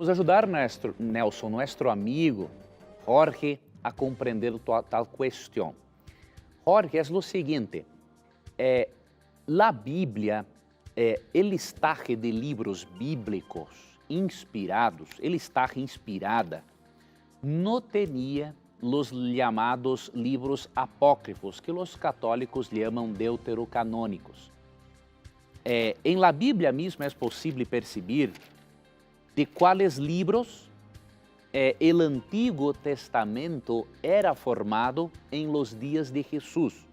Vamos ajudar Nelson, nuestro amigo Jorge, a compreender tal questão. Jorge, é o seguinte, a Bíblia, el listaje de livros bíblicos inspirados, el listaje inspirada, não tinha os chamados livros apócrifos, que os católicos chamam deuterocanônicos. Em la Bíblia mesmo é possível perceber de quais livros o Antigo Testamento era formado em los dias de Jesus.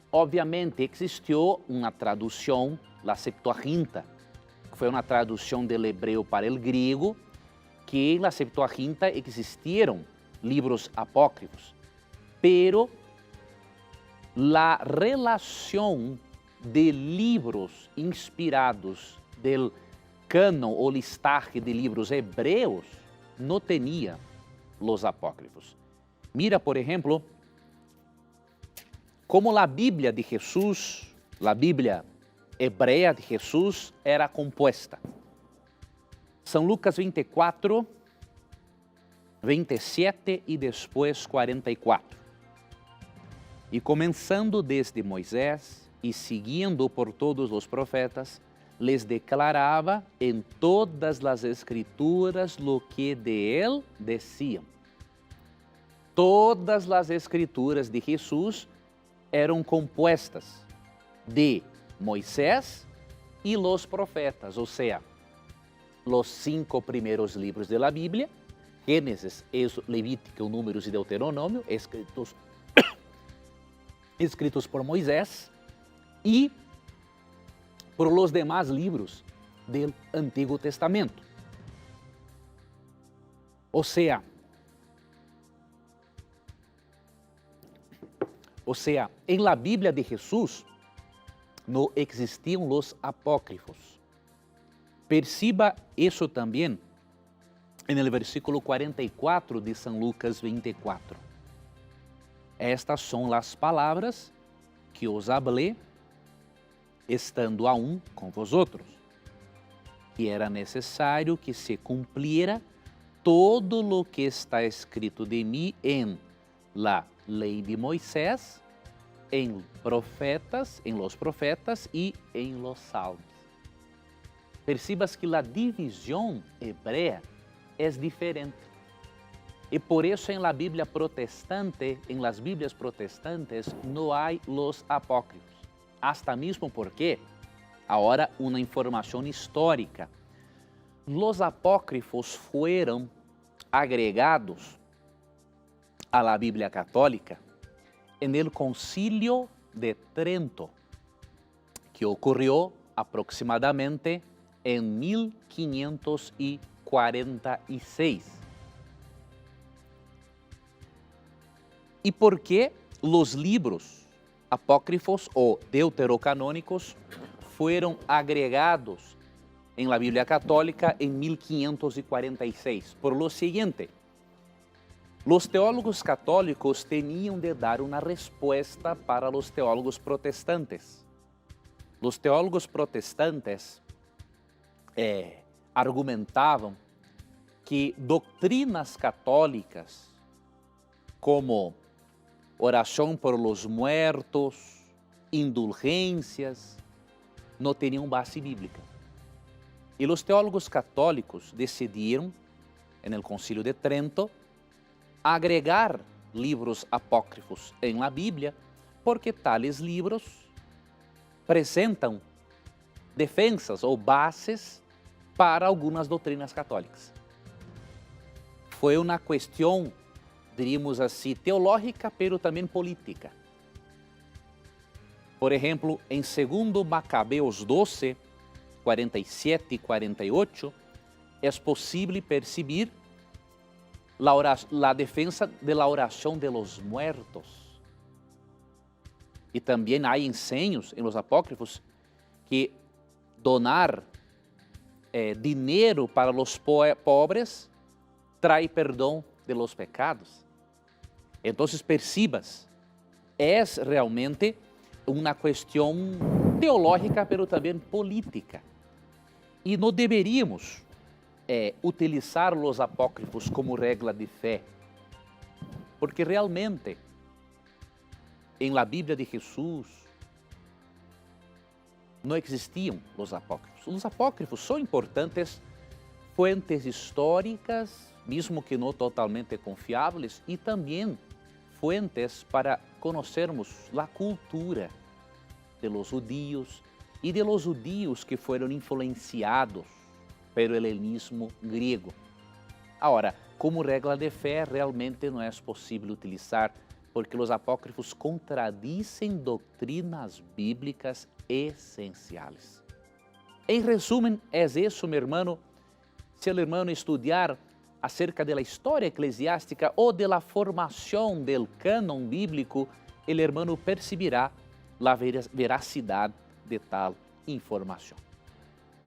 Obviamente existiu uma tradução, a Septuaginta, que foi uma tradução do hebreu para o grego, que na Septuaginta existiram livros apócrifos, pero a relação de livros inspirados del cânon ou listaje de livros hebreus não tinha os apócrifos. Mira, por exemplo, como a Bíblia de Jesus, a Bíblia hebrea de Jesus era composta. São Lucas 24, 27 e depois 44. E começando desde Moisés e seguindo por todos os profetas, les declarava em todas as escrituras lo que de él decían. Todas as escrituras de Jesus eram compostas de Moisés e los profetas, ou seja, los 5 primeiros livros de la Bíblia, Gênesis, Levítico, Números e Deuteronômio, escritos por Moisés, e por los demás livros do Antigo Testamento. Ou seja, em la Bíblia de Jesus não existiam os apócrifos. Perciba isso também no versículo 44 de São Lucas 24. Estas são as palavras que os hablé estando aún com vosotros, que era necessário que se cumpriera todo lo que está escrito de mim en la lei de Moisés, en los profetas e en los salmos. Percibas que a divisão hebrea é diferente. E por isso em la Bíblia protestante, em las Bíblias protestantes, não há los apócrifos. Hasta mesmo porque, agora uma informação histórica, os apócrifos foram agregados à la Bíblia católica en el Concilio de Trento, que ocorreu aproximadamente em 1546. E por que os livros apócrifos ou deuterocanônicos foram agregados em la Bíblia Católica em 1546? Por lo seguinte, os teólogos católicos tinham de dar uma resposta para os teólogos protestantes. Os teólogos protestantes argumentavam que doutrinas católicas como oração por los muertos, indulgências, não teriam base bíblica. E os teólogos católicos decidiram, no Concílio de Trento, agregar livros apócrifos em la Bíblia, porque tales livros apresentam defensas ou bases para algumas doutrinas católicas. Foi uma questão, diríamos assim, teológica, pero também política. Por exemplo, em 2 Macabeus 12, 47 e 48, é possível perceber a defesa da oração de los muertos. E também há ensinos em los apócrifos que donar dinheiro para os pobres trai perdão de los pecados. Então, percibas, é realmente uma questão teológica, pero também política. E não deveríamos utilizar os apócrifos como regra de fé, porque realmente em la Bíblia de Jesus não existiam os apócrifos. Os apócrifos são importantes fuentes históricas, mesmo que não totalmente confiáveis, e também fuentes para conhecermos a cultura de los judíos e de los judíos que foram influenciados pelo helenismo grego. Agora, como regra de fé, realmente não é possível utilizar, porque os apócrifos contradizem doutrinas bíblicas essenciais. Em resumo, é isso, meu irmão. Se o irmão estudar acerca da história eclesiástica ou da formação do cânon bíblico, o irmão percibirá a veracidade de tal informação.